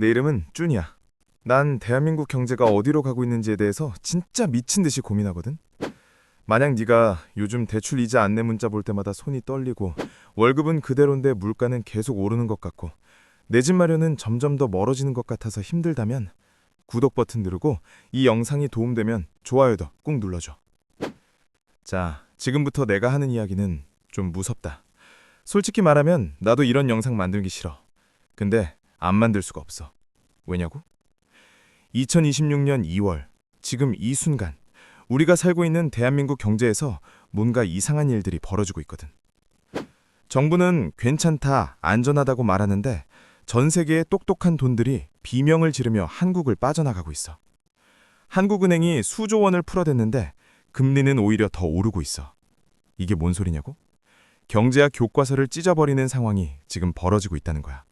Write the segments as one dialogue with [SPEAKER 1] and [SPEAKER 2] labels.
[SPEAKER 1] 내 이름은 쭌이야. 난 대한민국 경제가 어디로 가고 있는지에 대해서 진짜 미친 듯이 고민하거든. 만약 네가 요즘 대출 이자 안내 문자 볼 때마다 손이 떨리고 월급은 그대로인데 물가는 계속 오르는 것 같고 내 집 마련은 점점 더 멀어지는 것 같아서 힘들다면 구독 버튼 누르고 이 영상이 도움되면 좋아요도 꾹 눌러줘. 자, 지금부터 내가 하는 이야기는 좀 무섭다. 솔직히 말하면 나도 이런 영상 만들기 싫어. 근데 안 만들 수가 없어. 왜냐고? 2026년 2월, 지금 이 순간 우리가 살고 있는 대한민국 경제에서 뭔가 이상한 일들이 벌어지고 있거든. 정부는 괜찮다, 안전하다고 말하는데 전 세계의 똑똑한 돈들이 비명을 지르며 한국을 빠져나가고 있어. 한국은행이 수조 원을 풀어댔는데 금리는 오히려 더 오르고 있어. 이게 뭔 소리냐고? 경제학 교과서를 찢어버리는 상황이 지금 벌어지고 있다는 거야.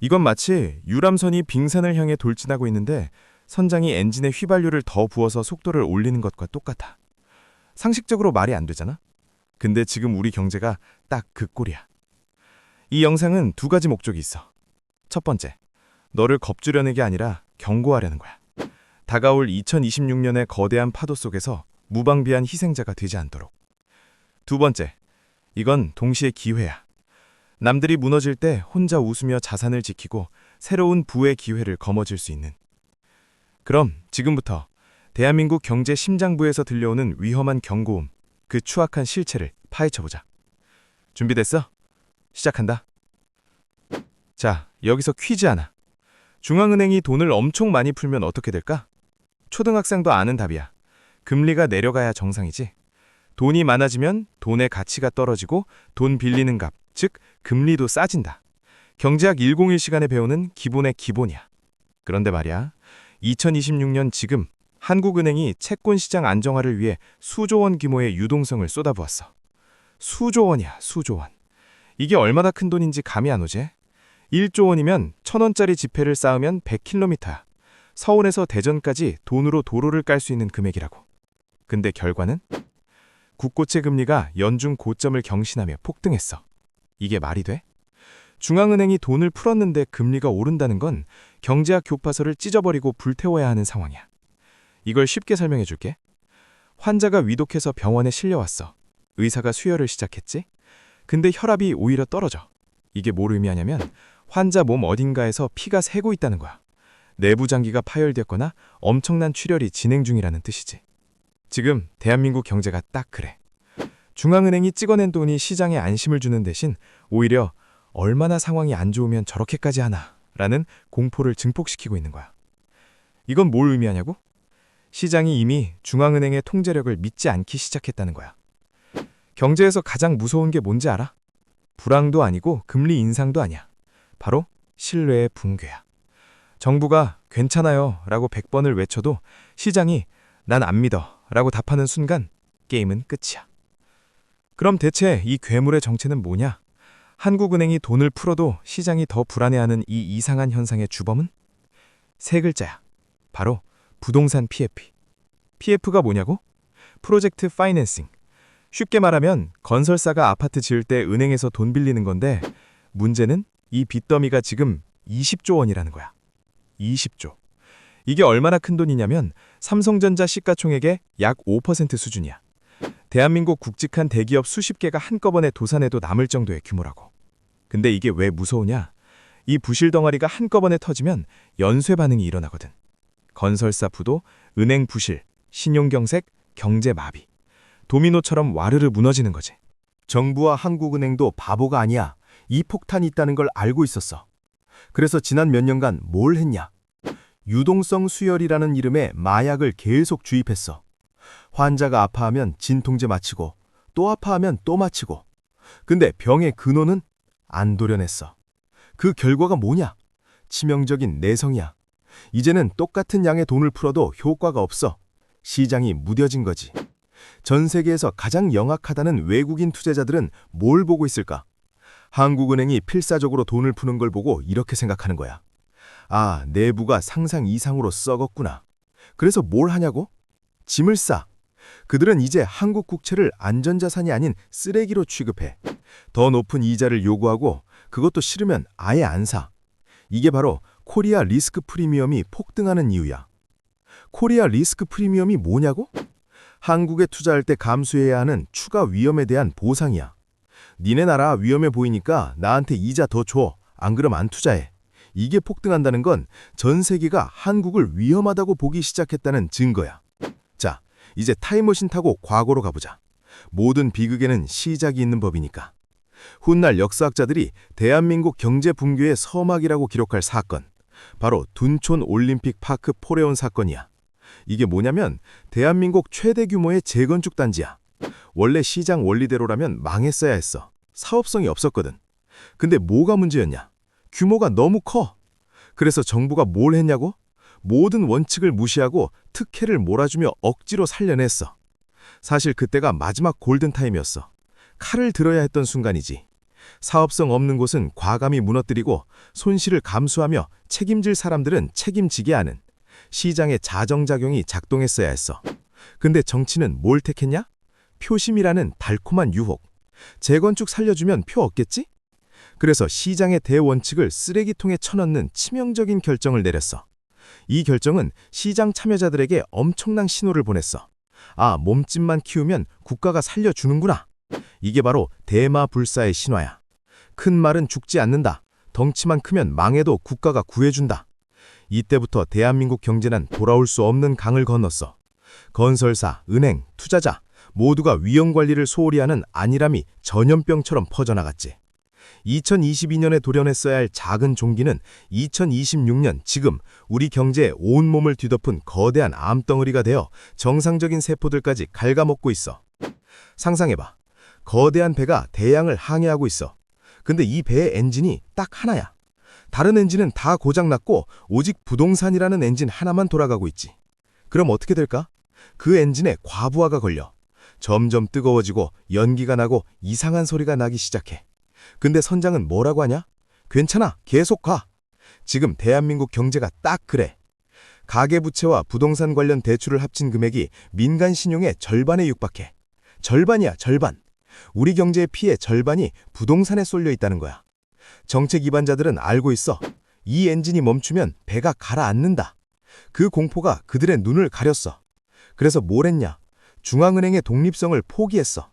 [SPEAKER 1] 이건 마치 유람선이 빙산을 향해 돌진하고 있는데 선장이 엔진에 휘발유를 더 부어서 속도를 올리는 것과 똑같아. 상식적으로 말이 안 되잖아? 근데 지금 우리 경제가 딱 그 꼴이야. 이 영상은 두 가지 목적이 있어. 첫 번째, 너를 겁주려는 게 아니라 경고하려는 거야. 다가올 2026년의 거대한 파도 속에서 무방비한 희생자가 되지 않도록. 두 번째, 이건 동시에 기회야. 남들이 무너질 때 혼자 웃으며 자산을 지키고 새로운 부의 기회를 거머쥘 수 있는. 그럼 지금부터 대한민국 경제 심장부에서 들려오는 위험한 경고음, 그 추악한 실체를 파헤쳐보자. 준비됐어? 시작한다. 자, 여기서 퀴즈 하나. 중앙은행이 돈을 엄청 많이 풀면 어떻게 될까? 초등학생도 아는 답이야. 금리가 내려가야 정상이지. 돈이 많아지면 돈의 가치가 떨어지고 돈 빌리는 값, 즉 금리도 싸진다. 경제학 101 시간에 배우는 기본의 기본이야. 그런데 말이야, 2026년 지금 한국은행이 채권 시장 안정화를 위해 수조 원 규모의 유동성을 쏟아부었어. 수조 원이야, 수조 원. 이게 얼마나 큰 돈인지 감이 안 오지? 1조 원이면 1,000원짜리 지폐를 쌓으면 100km야. 서울에서 대전까지 돈으로 도로를 깔 수 있는 금액이라고. 근데 결과는? 국고채 금리가 연중 고점을 경신하며 폭등했어. 이게 말이 돼? 중앙은행이 돈을 풀었는데 금리가 오른다는 건 경제학 교과서를 찢어버리고 불태워야 하는 상황이야. 이걸 쉽게 설명해 줄게. 환자가 위독해서 병원에 실려왔어. 의사가 수혈을 시작했지? 근데 혈압이 오히려 떨어져. 이게 뭘 의미하냐면 환자 몸 어딘가에서 피가 새고 있다는 거야. 내부 장기가 파열되었거나 엄청난 출혈이 진행 중이라는 뜻이지. 지금 대한민국 경제가 딱 그래. 중앙은행이 찍어낸 돈이 시장에 안심을 주는 대신 오히려 얼마나 상황이 안 좋으면 저렇게까지 하나 라는 공포를 증폭시키고 있는 거야. 이건 뭘 의미하냐고? 시장이 이미 중앙은행의 통제력을 믿지 않기 시작했다는 거야. 경제에서 가장 무서운 게 뭔지 알아? 불황도 아니고 금리 인상도 아니야. 바로 신뢰의 붕괴야. 정부가 괜찮아요 라고 100번을 외쳐도 시장이 난 안 믿어 라고 답하는 순간 게임은 끝이야. 그럼 대체 이 괴물의 정체는 뭐냐? 한국은행이 돈을 풀어도 시장이 더 불안해하는 이 이상한 현상의 주범은? 세 글자야. 바로 부동산 PF. PF가 뭐냐고? 프로젝트 파이낸싱. 쉽게 말하면 건설사가 아파트 지을 때 은행에서 돈 빌리는 건데 문제는 이 빚더미가 지금 20조 원이라는 거야. 20조. 이게 얼마나 큰 돈이냐면 삼성전자 시가총액의 약 5% 수준이야. 대한민국 굵직한 대기업 수십 개가 한꺼번에 도산해도 남을 정도의 규모라고. 근데 이게 왜 무서우냐? 이 부실 덩어리가 한꺼번에 터지면 연쇄 반응이 일어나거든. 건설사 부도, 은행 부실, 신용경색, 경제 마비. 도미노처럼 와르르 무너지는 거지.
[SPEAKER 2] 정부와 한국은행도 바보가 아니야. 이 폭탄이 있다는 걸 알고 있었어. 그래서 지난 몇 년간 뭘 했냐? 유동성 수혈이라는 이름의 마약을 계속 주입했어. 환자가 아파하면 진통제 맞히고 또 아파하면 또 맞히고. 근데 병의 근원은 안 도려냈어. 그 결과가 뭐냐? 치명적인 내성이야. 이제는 똑같은 양의 돈을 풀어도 효과가 없어. 시장이 무뎌진 거지. 전 세계에서 가장 영악하다는 외국인 투자자들은 뭘 보고 있을까? 한국은행이 필사적으로 돈을 푸는 걸 보고 이렇게 생각하는 거야. 아, 내부가 상상 이상으로 썩었구나. 그래서 뭘 하냐고? 짐을 싸. 그들은 이제 한국 국채를 안전자산이 아닌 쓰레기로 취급해. 더 높은 이자를 요구하고 그것도 싫으면 아예 안 사. 이게 바로 코리아 리스크 프리미엄이 폭등하는 이유야. 코리아 리스크 프리미엄이 뭐냐고? 한국에 투자할 때 감수해야 하는 추가 위험에 대한 보상이야. 니네 나라 위험해 보이니까 나한테 이자 더 줘. 안 그럼 안 투자해. 이게 폭등한다는 건 전 세계가 한국을 위험하다고 보기 시작했다는 증거야. 자, 이제 타임머신 타고 과거로 가보자. 모든 비극에는 시작이 있는 법이니까. 훗날 역사학자들이 대한민국 경제 붕괴의 서막이라고 기록할 사건, 바로 둔촌 올림픽 파크 포레온 사건이야. 이게 뭐냐면 대한민국 최대 규모의 재건축 단지야. 원래 시장 원리대로라면 망했어야 했어. 사업성이 없었거든. 근데 뭐가 문제였냐? 규모가 너무 커. 그래서 정부가 뭘 했냐고? 모든 원칙을 무시하고 특혜를 몰아주며 억지로 살려냈어. 사실 그때가 마지막 골든타임이었어. 칼을 들어야 했던 순간이지. 사업성 없는 곳은 과감히 무너뜨리고 손실을 감수하며 책임질 사람들은 책임지게 하는 시장의 자정작용이 작동했어야 했어. 근데 정치는 뭘 택했냐? 표심이라는 달콤한 유혹. 재건축 살려주면 표 얻겠지? 그래서 시장의 대원칙을 쓰레기통에 쳐넣는 치명적인 결정을 내렸어. 이 결정은 시장 참여자들에게 엄청난 신호를 보냈어. 아, 몸집만 키우면 국가가 살려주는구나. 이게 바로 대마불사의 신화야. 큰 말은 죽지 않는다. 덩치만 크면 망해도 국가가 구해준다. 이때부터 대한민국 경제는 돌아올 수 없는 강을 건넜어. 건설사, 은행, 투자자 모두가 위험관리를 소홀히 하는 안일함이 전염병처럼 퍼져나갔지. 2022년에 도련했어야 할 작은 종기는 2026년 지금 우리 경제에 온몸을 뒤덮은 거대한 암덩어리가 되어 정상적인 세포들까지 갉아먹고 있어. 상상해봐. 거대한 배가 대양을 항해하고 있어. 근데 이 배의 엔진이 딱 하나야. 다른 엔진은 다 고장났고 오직 부동산이라는 엔진 하나만 돌아가고 있지. 그럼 어떻게 될까? 그 엔진에 과부하가 걸려. 점점 뜨거워지고 연기가 나고 이상한 소리가 나기 시작해. 근데 선장은 뭐라고 하냐? 괜찮아, 계속 가. 지금 대한민국 경제가 딱 그래. 가계부채와 부동산 관련 대출을 합친 금액이 민간 신용의 절반에 육박해. 절반이야, 절반. 우리 경제의 피해 절반이 부동산에 쏠려 있다는 거야. 정책 위반자들은 알고 있어. 이 엔진이 멈추면 배가 가라앉는다. 그 공포가 그들의 눈을 가렸어. 그래서 뭘 했냐? 중앙은행의 독립성을 포기했어.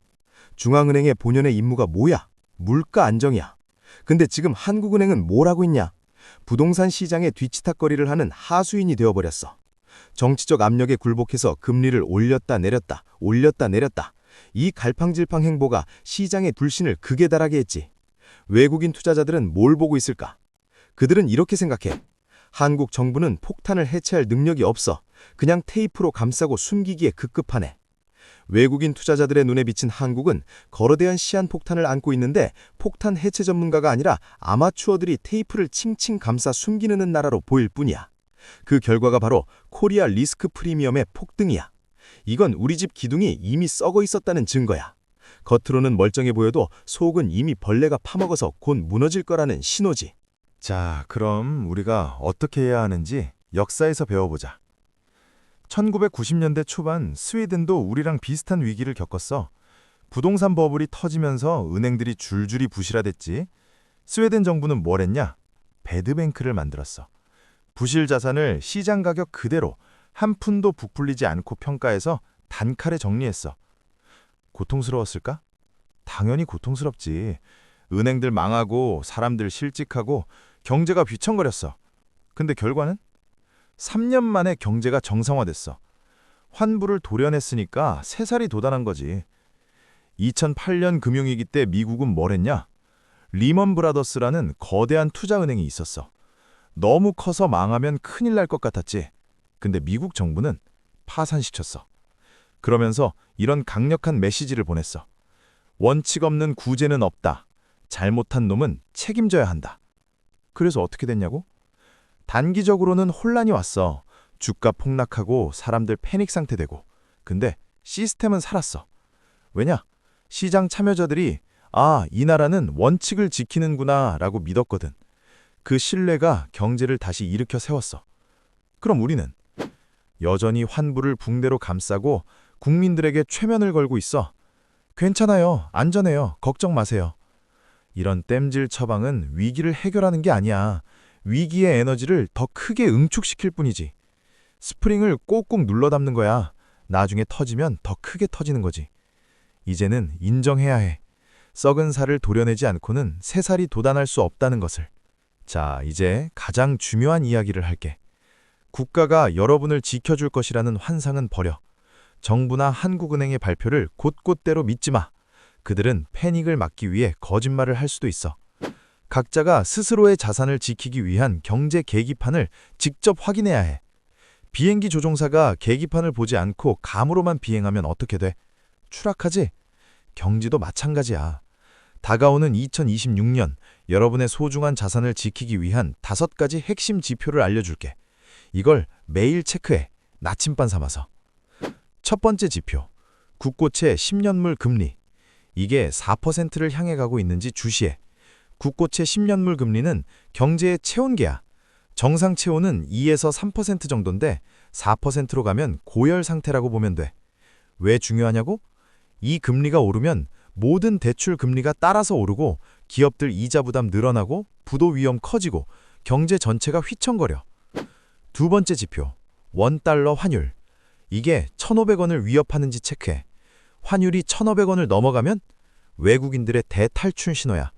[SPEAKER 2] 중앙은행의 본연의 임무가 뭐야? 물가 안정이야. 근데 지금 한국은행은 뭘 하고 있냐? 부동산 시장의 뒤치탁거리를 하는 하수인이 되어버렸어. 정치적 압력에 굴복해서 금리를 올렸다 내렸다, 올렸다 내렸다. 이 갈팡질팡 행보가 시장의 불신을 극에 달하게 했지. 외국인 투자자들은 뭘 보고 있을까? 그들은 이렇게 생각해. 한국 정부는 폭탄을 해체할 능력이 없어. 그냥 테이프로 감싸고 숨기기에 급급하네. 외국인 투자자들의 눈에 비친 한국은 거대한 시한폭탄을 안고 있는데 폭탄 해체 전문가가 아니라 아마추어들이 테이프를 칭칭 감싸 숨기는 나라로 보일 뿐이야. 그 결과가 바로 코리아 리스크 프리미엄의 폭등이야. 이건 우리 집 기둥이 이미 썩어 있었다는 증거야. 겉으로는 멀쩡해 보여도 속은 이미 벌레가 파먹어서 곧 무너질 거라는 신호지.
[SPEAKER 1] 자, 그럼 우리가 어떻게 해야 하는지 역사에서 배워보자. 1990년대 초반 스웨덴도 우리랑 비슷한 위기를 겪었어. 부동산 버블이 터지면서 은행들이 줄줄이 부실화됐지. 스웨덴 정부는 뭘 했냐? 배드뱅크를 만들었어. 부실 자산을 시장 가격 그대로 한 푼도 부풀리지 않고 평가해서 단칼에 정리했어. 고통스러웠을까? 당연히 고통스럽지. 은행들 망하고 사람들 실직하고 경제가 휘청거렸어. 근데 결과는? 3년 만에 경제가 정상화됐어. 환부를 도려냈으니까 새살이 돋아난 거지. 2008년 금융위기 때 미국은 뭘 했냐? 리먼 브라더스라는 거대한 투자은행이 있었어. 너무 커서 망하면 큰일 날 것 같았지. 근데 미국 정부는 파산시켰어. 그러면서 이런 강력한 메시지를 보냈어. 원칙 없는 구제는 없다. 잘못한 놈은 책임져야 한다. 그래서 어떻게 됐냐고? 단기적으로는 혼란이 왔어. 주가 폭락하고 사람들 패닉 상태 되고. 근데 시스템은 살았어. 왜냐? 시장 참여자들이 이 나라는 원칙을 지키는구나 라고 믿었거든. 그 신뢰가 경제를 다시 일으켜 세웠어. 그럼 우리는 여전히 환부를 붕대로 감싸고 국민들에게 최면을 걸고 있어. 괜찮아요. 안전해요. 걱정 마세요. 이런 땜질 처방은 위기를 해결하는 게 아니야. 위기의 에너지를 더 크게 응축시킬 뿐이지. 스프링을 꼭꼭 눌러 담는 거야. 나중에 터지면 더 크게 터지는 거지. 이제는 인정해야 해. 썩은 살을 도려내지 않고는 새 살이 돋아날 수 없다는 것을. 자, 이제 가장 중요한 이야기를 할게. 국가가 여러분을 지켜줄 것이라는 환상은 버려. 정부나 한국은행의 발표를 곧곧대로 믿지 마. 그들은 패닉을 막기 위해 거짓말을 할 수도 있어. 각자가 스스로의 자산을 지키기 위한 경제 계기판을 직접 확인해야 해. 비행기 조종사가 계기판을 보지 않고 감으로만 비행하면 어떻게 돼? 추락하지? 경제도 마찬가지야. 다가오는 2026년, 여러분의 소중한 자산을 지키기 위한 5가지 핵심 지표를 알려줄게. 이걸 매일 체크해. 나침반 삼아서. 첫 번째 지표, 국고채 10년물 금리. 이게 4%를 향해 가고 있는지 주시해. 국고채 10년물 금리는 경제의 체온계야. 정상 체온은 2에서 3% 정도인데 4%로 가면 고열 상태라고 보면 돼. 왜 중요하냐고? 이 금리가 오르면 모든 대출 금리가 따라서 오르고 기업들 이자 부담 늘어나고 부도 위험 커지고 경제 전체가 휘청거려. 두 번째 지표, 원달러 환율. 이게 1,500원을 위협하는지 체크해. 환율이 1,500원을 넘어가면 외국인들의 대탈출 신호야.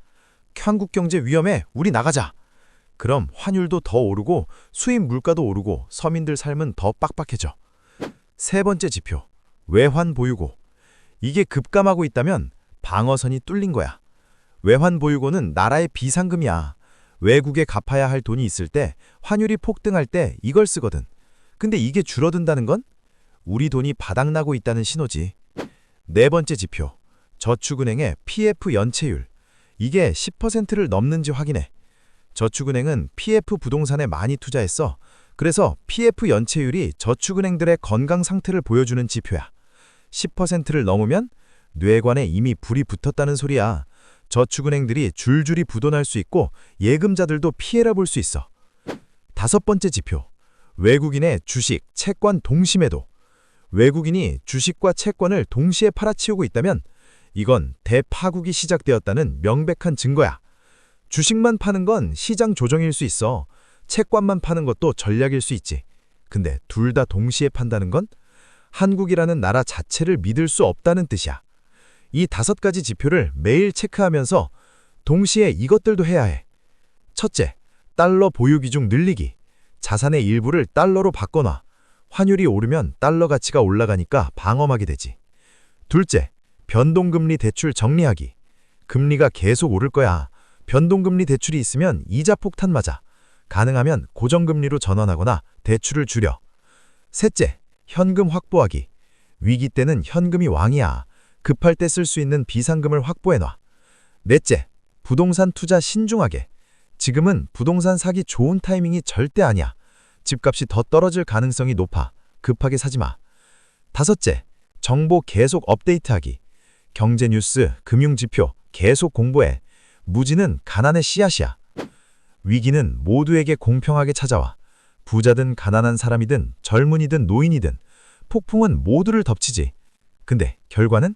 [SPEAKER 1] 한국 경제 위험해. 우리 나가자. 그럼 환율도 더 오르고 수입 물가도 오르고 서민들 삶은 더 빡빡해져. 세 번째 지표, 외환 보유고. 이게 급감하고 있다면 방어선이 뚫린 거야. 외환 보유고는 나라의 비상금이야. 외국에 갚아야 할 돈이 있을 때, 환율이 폭등할 때 이걸 쓰거든. 근데 이게 줄어든다는 건 우리 돈이 바닥나고 있다는 신호지. 네 번째 지표, 저축은행의 PF 연체율. 이게 10%를 넘는지 확인해. 저축은행은 PF 부동산에 많이 투자했어. 그래서 PF 연체율이 저축은행들의 건강 상태를 보여주는 지표야. 10%를 넘으면 뇌관에 이미 불이 붙었다는 소리야. 저축은행들이 줄줄이 부도날 수 있고 예금자들도 피해라 볼 수 있어. 다섯 번째 지표, 외국인의 주식, 채권 동시매도. 외국인이 주식과 채권을 동시에 팔아치우고 있다면 이건 대파국이 시작되었다는 명백한 증거야. 주식만 파는 건 시장 조정일 수 있어. 채권만 파는 것도 전략일 수 있지. 근데 둘 다 동시에 판다는 건 한국이라는 나라 자체를 믿을 수 없다는 뜻이야. 이 5가지 지표를 매일 체크하면서 동시에 이것들도 해야 해. 첫째, 달러 보유 비중 늘리기. 자산의 일부를 달러로 바꿔놔. 환율이 오르면 달러 가치가 올라가니까 방어막이 되지. 둘째, 변동금리 대출 정리하기. 금리가 계속 오를 거야. 변동금리 대출이 있으면 이자 폭탄 맞아. 가능하면 고정금리로 전환하거나 대출을 줄여. 셋째, 현금 확보하기. 위기 때는 현금이 왕이야. 급할 때 쓸 수 있는 비상금을 확보해놔. 넷째, 부동산 투자 신중하게. 지금은 부동산 사기 좋은 타이밍이 절대 아니야. 집값이 더 떨어질 가능성이 높아. 급하게 사지 마. 다섯째, 정보 계속 업데이트하기. 경제 뉴스, 금융 지표 계속 공부해. 무지는 가난의 씨앗이야. 위기는 모두에게 공평하게 찾아와. 부자든 가난한 사람이든 젊은이든 노인이든 폭풍은 모두를 덮치지. 근데 결과는?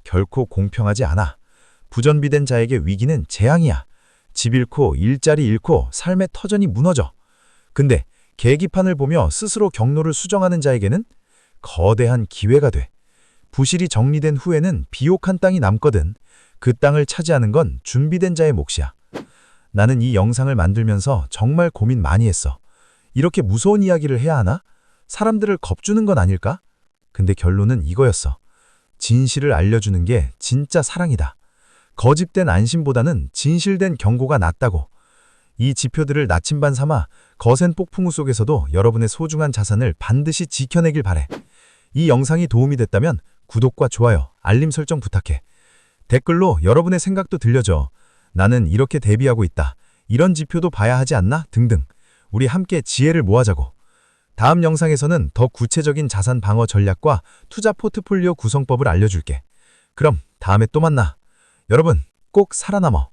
[SPEAKER 1] 결코 공평하지 않아. 부전비된 자에게 위기는 재앙이야. 집 잃고 일자리 잃고 삶의 터전이 무너져. 근데 계기판을 보며 스스로 경로를 수정하는 자에게는 거대한 기회가 돼. 부실이 정리된 후에는 비옥한 땅이 남거든. 그 땅을 차지하는 건 준비된 자의 몫이야. 나는 이 영상을 만들면서 정말 고민 많이 했어. 이렇게 무서운 이야기를 해야 하나? 사람들을 겁주는 건 아닐까? 근데 결론은 이거였어. 진실을 알려주는 게 진짜 사랑이다. 거짓된 안심보다는 진실된 경고가 낫다고. 이 지표들을 나침반 삼아 거센 폭풍우 속에서도 여러분의 소중한 자산을 반드시 지켜내길 바래. 이 영상이 도움이 됐다면 구독과 좋아요, 알림 설정 부탁해. 댓글로 여러분의 생각도 들려줘. 나는 이렇게 대비하고 있다. 이런 지표도 봐야 하지 않나? 등등. 우리 함께 지혜를 모아자고. 다음 영상에서는 더 구체적인 자산 방어 전략과 투자 포트폴리오 구성법을 알려줄게. 그럼 다음에 또 만나. 여러분, 꼭 살아남어.